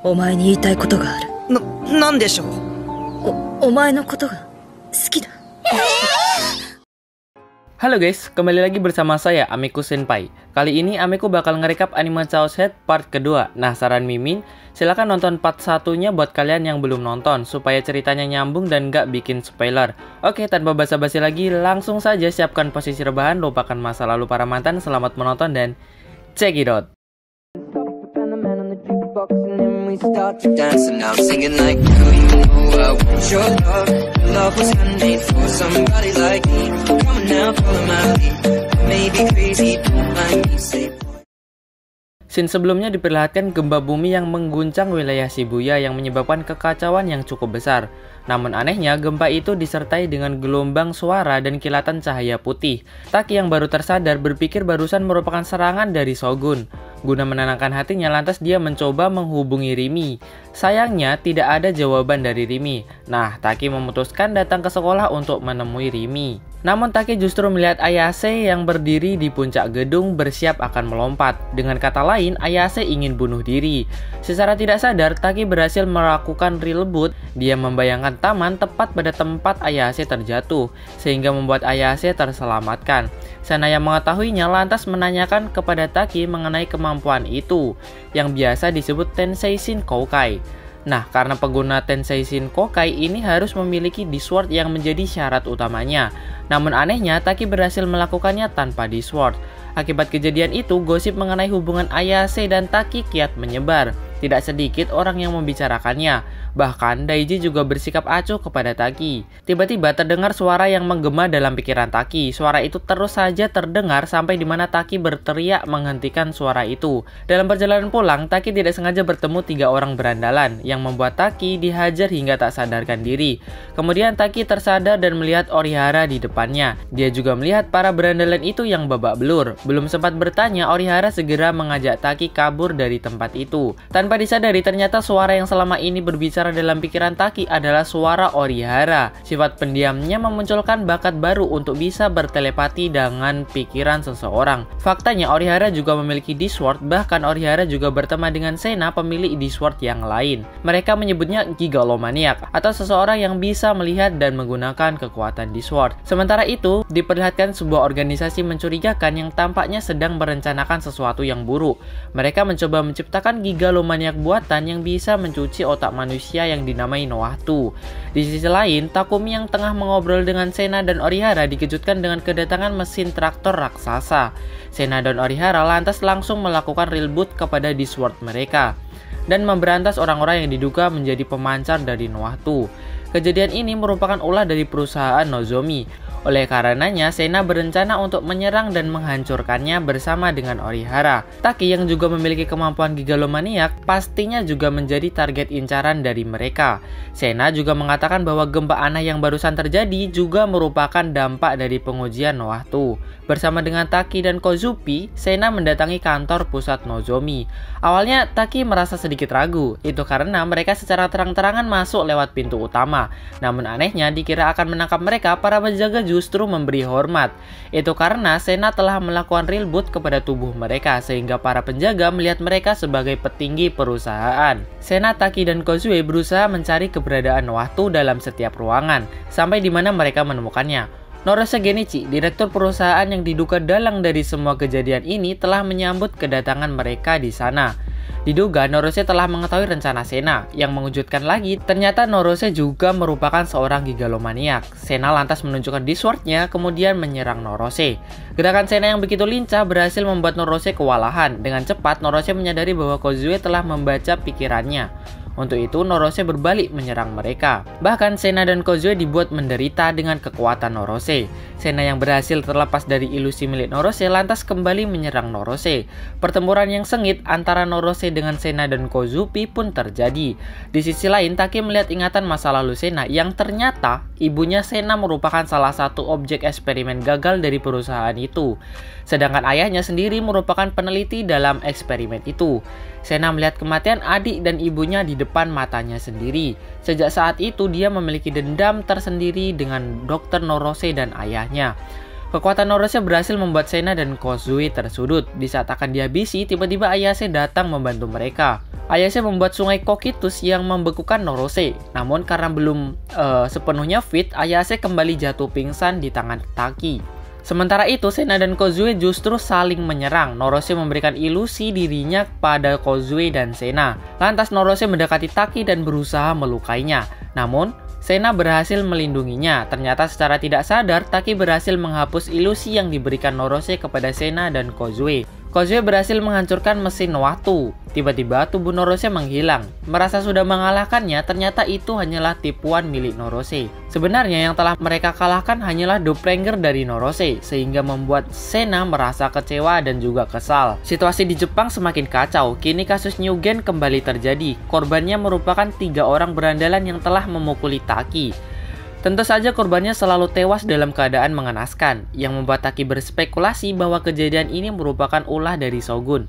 お前に言いたいことがある。なんでしょう。お前のことが好きだ。Halo guys, kembali lagi bersama saya Amiku Senpai. Kali ini Amiku bakal nge-recap anime Chaos Head part kedua. Nah, saran Mimin, silahkan nonton part satunya buat kalian yang belum nonton, supaya ceritanya nyambung dan gak bikin spoiler. Oke, tanpa basa-basi lagi, langsung saja siapkan posisi rebahan, lupakan masa lalu para mantan, selamat menonton dan check it out. Scene sebelumnya diperlihatkan gempa bumi yang mengguncang wilayah Shibuya yang menyebabkan kekacauan yang cukup besar. Namun anehnya, gempa itu disertai dengan gelombang suara dan kilatan cahaya putih. Taki yang baru tersadar berpikir barusan merupakan serangan dari Shogun. Guna menenangkan hatinya, lantas dia mencoba menghubungi Rimi. Sayangnya, tidak ada jawaban dari Rimi. Nah, Taki memutuskan datang ke sekolah untuk menemui Rimi. Namun Taki justru melihat Ayase yang berdiri di puncak gedung bersiap akan melompat. Dengan kata lain, Ayase ingin bunuh diri. Secara tidak sadar, Taki berhasil melakukan real boot. Dia membayangkan taman tepat pada tempat Ayase terjatuh, sehingga membuat Ayase terselamatkan. Sana yang mengetahuinya lantas menanyakan kepada Taki mengenai kemampuan itu, yang biasa disebut Tensei Shin Kokai. Nah, karena pengguna Tensei Shin Kokai ini harus memiliki D-Sword yang menjadi syarat utamanya. Namun anehnya, Taki berhasil melakukannya tanpa D-Sword. Akibat kejadian itu, gosip mengenai hubungan Ayase dan Taki kiat menyebar. Tidak sedikit orang yang membicarakannya. Bahkan Daiji juga bersikap acuh kepada Taki. Tiba-tiba terdengar suara yang menggema dalam pikiran Taki. Suara itu terus saja terdengar sampai di mana Taki berteriak menghentikan suara itu. Dalam perjalanan pulang, Taki tidak sengaja bertemu 3 orang berandalan yang membuat Taki dihajar hingga tak sadarkan diri. Kemudian Taki tersadar dan melihat Orihara di depannya. Dia juga melihat para berandalan itu yang babak belur. Belum sempat bertanya, Orihara segera mengajak Taki kabur dari tempat itu. Tanpa disadari, ternyata suara yang selama ini berbicara dalam pikiran Taki adalah suara Orihara. Sifat pendiamnya memunculkan bakat baru untuk bisa bertelepati dengan pikiran seseorang. Faktanya Orihara juga memiliki D-Sword, bahkan Orihara juga berteman dengan Sena, pemilik D-Sword yang lain. Mereka menyebutnya Gigalomaniac, atau seseorang yang bisa melihat dan menggunakan kekuatan D-Sword. Sementara itu, diperlihatkan sebuah organisasi mencurigakan yang tampaknya sedang merencanakan sesuatu yang buruk. Mereka mencoba menciptakan Gigalomaniac buatan yang bisa mencuci otak manusia yang dinamai Noah-2. Di sisi lain, Takumi yang tengah mengobrol dengan Sena dan Orihara dikejutkan dengan kedatangan mesin traktor raksasa. Sena dan Orihara lantas langsung melakukan real boot kepada D-Sword mereka dan memberantas orang-orang yang diduga menjadi pemancar dari Noah-2. Kejadian ini merupakan ulah dari perusahaan Nozomi. Oleh karenanya, Sena berencana untuk menyerang dan menghancurkannya bersama dengan Orihara. Taki yang juga memiliki kemampuan Gigalomaniac pastinya juga menjadi target incaran dari mereka. Sena juga mengatakan bahwa gempa aneh yang barusan terjadi juga merupakan dampak dari pengujian Noah-2. Bersama dengan Taki dan Kozupi, Sena mendatangi kantor pusat Nozomi. Awalnya Taki merasa sedikit ragu, itu karena mereka secara terang-terangan masuk lewat pintu utama. Namun anehnya, dikira akan menangkap mereka, para penjaga justru memberi hormat. Itu karena Sena telah melakukan real boot kepada tubuh mereka, sehingga para penjaga melihat mereka sebagai petinggi perusahaan. Sena, Taki, dan Kozue berusaha mencari keberadaan Noah-2 dalam setiap ruangan, sampai di mana mereka menemukannya. Norose Genichi, direktur perusahaan yang diduga dalang dari semua kejadian ini, telah menyambut kedatangan mereka di sana. Diduga Norose telah mengetahui rencana Sena. Yang mengejutkan lagi, ternyata Norose juga merupakan seorang Gigalomaniac. Sena lantas menunjukkan D-Sword-nya, kemudian menyerang Norose. Gerakan Sena yang begitu lincah berhasil membuat Norose kewalahan. Dengan cepat, Norose menyadari bahwa Kozue telah membaca pikirannya. Untuk itu, Norose berbalik menyerang mereka. Bahkan Sena dan Kozue dibuat menderita dengan kekuatan Norose. Sena yang berhasil terlepas dari ilusi milik Norose lantas kembali menyerang Norose. Pertempuran yang sengit antara Norose dengan Sena dan Kozupi pun terjadi. Di sisi lain, Taki melihat ingatan masa lalu Sena yang ternyata ibunya Sena merupakan salah satu objek eksperimen gagal dari perusahaan itu. Sedangkan ayahnya sendiri merupakan peneliti dalam eksperimen itu. Sena melihat kematian adik dan ibunya di depan matanya sendiri. Sejak saat itu dia memiliki dendam tersendiri dengan Dr. Norose dan ayahnya. Kekuatan Norose berhasil membuat Sena dan Kozue tersudut. Di saat akan dihabisi, tiba-tiba Ayase datang membantu mereka. Ayase membuat sungai Kokitus yang membekukan Norose. Namun karena belum sepenuhnya fit, Ayase kembali jatuh pingsan di tangan Taki. Sementara itu, Sena dan Kozue justru saling menyerang. Norose memberikan ilusi dirinya pada Kozue dan Sena. Lantas Norose mendekati Taki dan berusaha melukainya. Namun, Sena berhasil melindunginya. Ternyata secara tidak sadar, Taki berhasil menghapus ilusi yang diberikan Norose kepada Sena dan Kozue. Kozue berhasil menghancurkan mesin waktu. Tiba-tiba tubuh Norose menghilang. Merasa sudah mengalahkannya, ternyata itu hanyalah tipuan milik Norose. Sebenarnya yang telah mereka kalahkan hanyalah doppelganger dari Norose, sehingga membuat Sena merasa kecewa dan juga kesal. Situasi di Jepang semakin kacau. Kini kasus Nyugen kembali terjadi. Korbannya merupakan 3 orang berandalan yang telah memukuli Taki. Tentu saja korbannya selalu tewas dalam keadaan mengenaskan, yang membuat Taki berspekulasi bahwa kejadian ini merupakan ulah dari Shogun.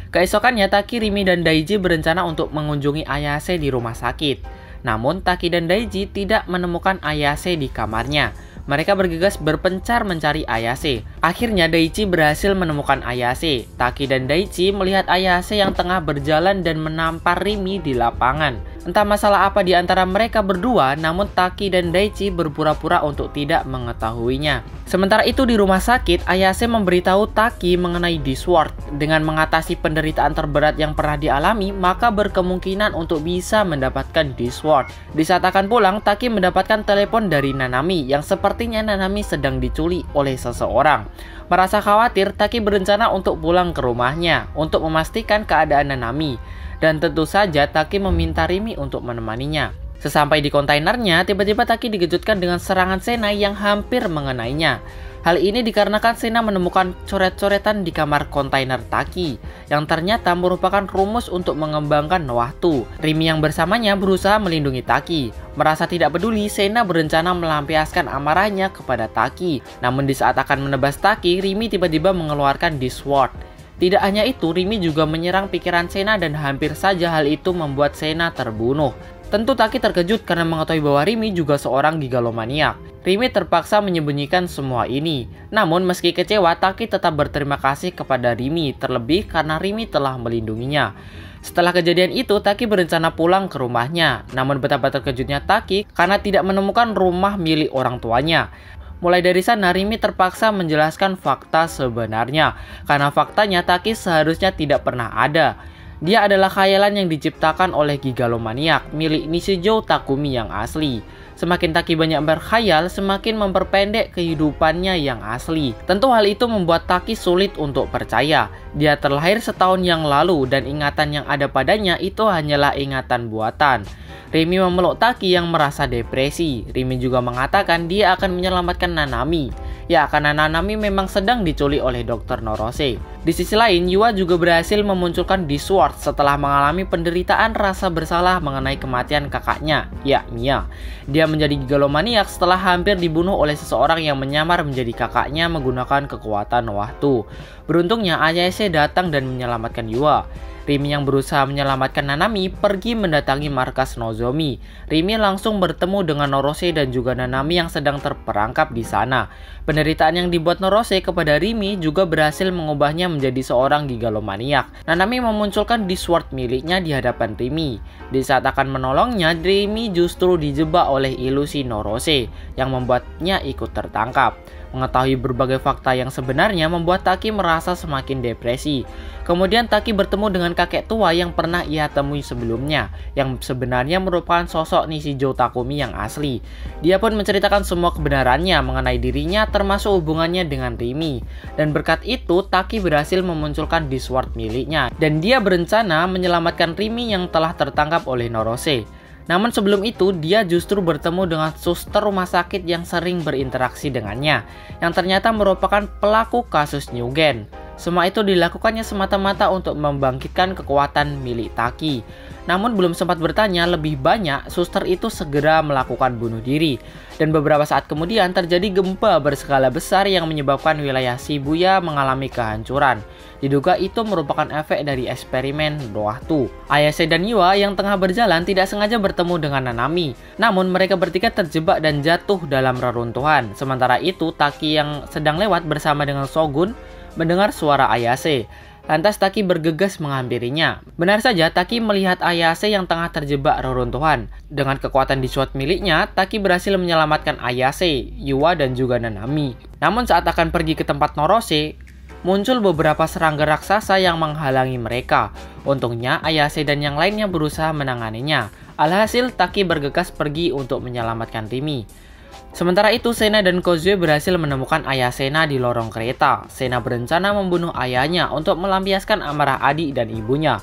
Keesokannya, Taki, Rimi, dan Daiji berencana untuk mengunjungi Ayase di rumah sakit. Namun, Taki dan Daiji tidak menemukan Ayase di kamarnya. Mereka bergegas berpencar mencari Ayase. Akhirnya, Daichi berhasil menemukan Ayase. Taki dan Daichi melihat Ayase yang tengah berjalan dan menampar Rimi di lapangan. Entah masalah apa di antara mereka berdua, namun Taki dan Daichi berpura-pura untuk tidak mengetahuinya. Sementara itu di rumah sakit, Ayase memberitahu Taki mengenai Disword. Dengan mengatasi penderitaan terberat yang pernah dialami, maka berkemungkinan untuk bisa mendapatkan Disword. Di saat akan pulang, Taki mendapatkan telepon dari Nanami yang sepertinya Nanami sedang diculik oleh seseorang. Merasa khawatir, Taki berencana untuk pulang ke rumahnya untuk memastikan keadaan Nanami. Dan tentu saja Taki meminta Rimi untuk menemaninya. Sesampai di kontainernya, tiba-tiba Taki dikejutkan dengan serangan Sena yang hampir mengenainya. Hal ini dikarenakan Sena menemukan coret-coretan di kamar kontainer Taki, yang ternyata merupakan rumus untuk mengembangkan waktu. Rimi yang bersamanya berusaha melindungi Taki. Merasa tidak peduli, Sena berencana melampiaskan amarahnya kepada Taki. Namun di saat akan menebas Taki, Rimi tiba-tiba mengeluarkan Disword. Tidak hanya itu, Rimi juga menyerang pikiran Sena dan hampir saja hal itu membuat Sena terbunuh. Tentu Taki terkejut karena mengetahui bahwa Rimi juga seorang gigalomaniak. Rimi terpaksa menyembunyikan semua ini. Namun meski kecewa, Taki tetap berterima kasih kepada Rimi, terlebih karena Rimi telah melindunginya. Setelah kejadian itu, Taki berencana pulang ke rumahnya. Namun betapa terkejutnya Taki karena tidak menemukan rumah milik orang tuanya. Mulai dari sana, Rimi terpaksa menjelaskan fakta sebenarnya. Karena faktanya Taki seharusnya tidak pernah ada. Dia adalah khayalan yang diciptakan oleh gigalomaniak milik Nishijo Takumi yang asli. Semakin Taki banyak berkhayal, semakin memperpendek kehidupannya yang asli. Tentu hal itu membuat Taki sulit untuk percaya. Dia terlahir setahun yang lalu dan ingatan yang ada padanya itu hanyalah ingatan buatan. Rimi memeluk Taki yang merasa depresi. Rimi juga mengatakan dia akan menyelamatkan Nanami. Ya, karena Nanami memang sedang diculik oleh Dr. Norose. Di sisi lain, Yua juga berhasil memunculkan Disword setelah mengalami penderitaan rasa bersalah mengenai kematian kakaknya, ya Mia. Dia menjadi gigalomaniak setelah hampir dibunuh oleh seseorang yang menyamar menjadi kakaknya menggunakan kekuatan waktu. Beruntungnya, Ayase datang dan menyelamatkan Yua. Rimi yang berusaha menyelamatkan Nanami pergi mendatangi markas Nozomi. Rimi langsung bertemu dengan Norose dan juga Nanami yang sedang terperangkap di sana. Penderitaan yang dibuat Norose kepada Rimi juga berhasil mengubahnya menjadi seorang gigalomaniak. Nanami memunculkan Disword miliknya di hadapan Rimi. Di saat akan menolongnya, Rimi justru dijebak oleh ilusi Norose yang membuatnya ikut tertangkap. Mengetahui berbagai fakta yang sebenarnya membuat Taki merasa semakin depresi. Kemudian Taki bertemu dengan kakek tua yang pernah ia temui sebelumnya, yang sebenarnya merupakan sosok Nishijo Takumi yang asli. Dia pun menceritakan semua kebenarannya mengenai dirinya termasuk hubungannya dengan Rimi. Dan berkat itu Taki berhasil memunculkan Disword miliknya. Dan dia berencana menyelamatkan Rimi yang telah tertangkap oleh Norose. Namun sebelum itu, dia justru bertemu dengan suster rumah sakit yang sering berinteraksi dengannya, yang ternyata merupakan pelaku kasus Nyugen. Semua itu dilakukannya semata-mata untuk membangkitkan kekuatan milik Taki. Namun belum sempat bertanya lebih banyak, suster itu segera melakukan bunuh diri. Dan beberapa saat kemudian terjadi gempa berskala besar yang menyebabkan wilayah Shibuya mengalami kehancuran. Diduga itu merupakan efek dari eksperimen Roahu. Ayase dan Yua yang tengah berjalan tidak sengaja bertemu dengan Nanami. Namun mereka bertiga terjebak dan jatuh dalam reruntuhan. Sementara itu Taki yang sedang lewat bersama dengan Shogun mendengar suara Ayase. Lantas Taki bergegas menghampirinya. Benar saja, Taki melihat Ayase yang tengah terjebak reruntuhan. Dengan kekuatan di sword miliknya, Taki berhasil menyelamatkan Ayase, Yua, dan juga Nanami. Namun saat akan pergi ke tempat Norose, muncul beberapa serangga raksasa yang menghalangi mereka. Untungnya, Ayase dan yang lainnya berusaha menanganinya. Alhasil, Taki bergegas pergi untuk menyelamatkan Rimi. Sementara itu, Sena dan Kozue berhasil menemukan ayah Sena di lorong kereta. Sena berencana membunuh ayahnya untuk melampiaskan amarah adik dan ibunya.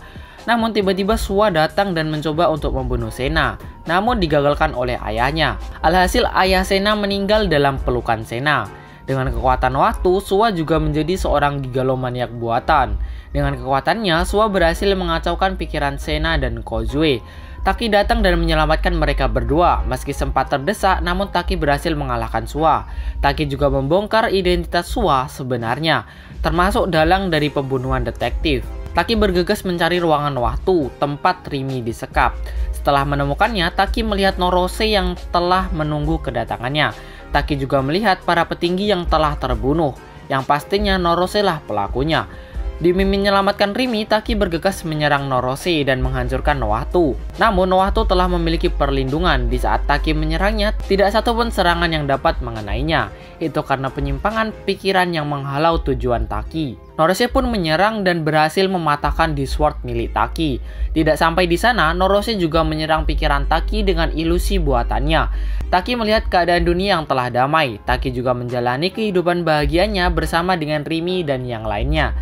Namun tiba-tiba Suwa datang dan mencoba untuk membunuh Sena, namun digagalkan oleh ayahnya. Alhasil ayah Sena meninggal dalam pelukan Sena. Dengan kekuatan waktu, Suwa juga menjadi seorang gigalomaniak buatan. Dengan kekuatannya, Suwa berhasil mengacaukan pikiran Sena dan Kozue. Taki datang dan menyelamatkan mereka berdua. Meski sempat terdesak, namun Taki berhasil mengalahkan Suwa. Taki juga membongkar identitas Suwa sebenarnya, termasuk dalang dari pembunuhan detektif. Taki bergegas mencari ruangan waktu, tempat Rimi disekap. Setelah menemukannya, Taki melihat Norose yang telah menunggu kedatangannya. Taki juga melihat para petinggi yang telah terbunuh, yang pastinya Norose lah pelakunya. Demi menyelamatkan Rimi, Taki bergegas menyerang Norose dan menghancurkan Nohatu. Namun Nohatu telah memiliki perlindungan. Di saat Taki menyerangnya, tidak satupun serangan yang dapat mengenainya. Itu karena penyimpangan pikiran yang menghalau tujuan Taki. Norose pun menyerang dan berhasil mematahkan di sword milik Taki. Tidak sampai di sana, Norose juga menyerang pikiran Taki dengan ilusi buatannya. Taki melihat keadaan dunia yang telah damai. Taki juga menjalani kehidupan bahagianya bersama dengan Rimi dan yang lainnya.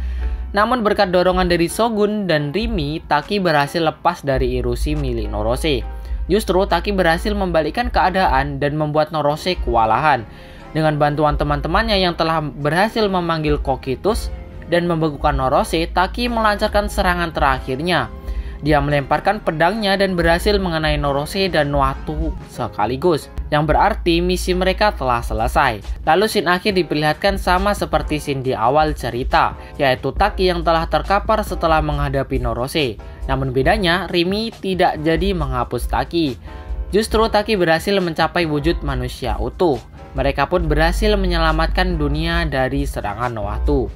Namun berkat dorongan dari Shogun dan Rimi, Taki berhasil lepas dari ilusi milik Norose. Justru Taki berhasil membalikkan keadaan dan membuat Norose kewalahan. Dengan bantuan teman-temannya yang telah berhasil memanggil Kokitus dan membekukan Norose, Taki melancarkan serangan terakhirnya. Dia melemparkan pedangnya dan berhasil mengenai Norose dan Nohatu sekaligus, yang berarti misi mereka telah selesai. Lalu scene akhir diperlihatkan sama seperti scene di awal cerita, yaitu Taki yang telah terkapar setelah menghadapi Norose. Namun bedanya, Rimi tidak jadi menghapus Taki. Justru Taki berhasil mencapai wujud manusia utuh. Mereka pun berhasil menyelamatkan dunia dari serangan Nohatu.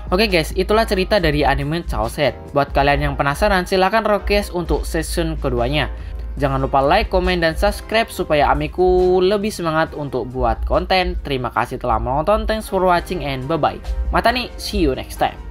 Oke guys, itulah cerita dari anime Chaoset. Buat kalian yang penasaran, silahkan request untuk season keduanya. Jangan lupa like, komen, dan subscribe supaya Amiku lebih semangat untuk buat konten. Terima kasih telah menonton, thanks for watching and bye-bye. Mata nih, see you next time.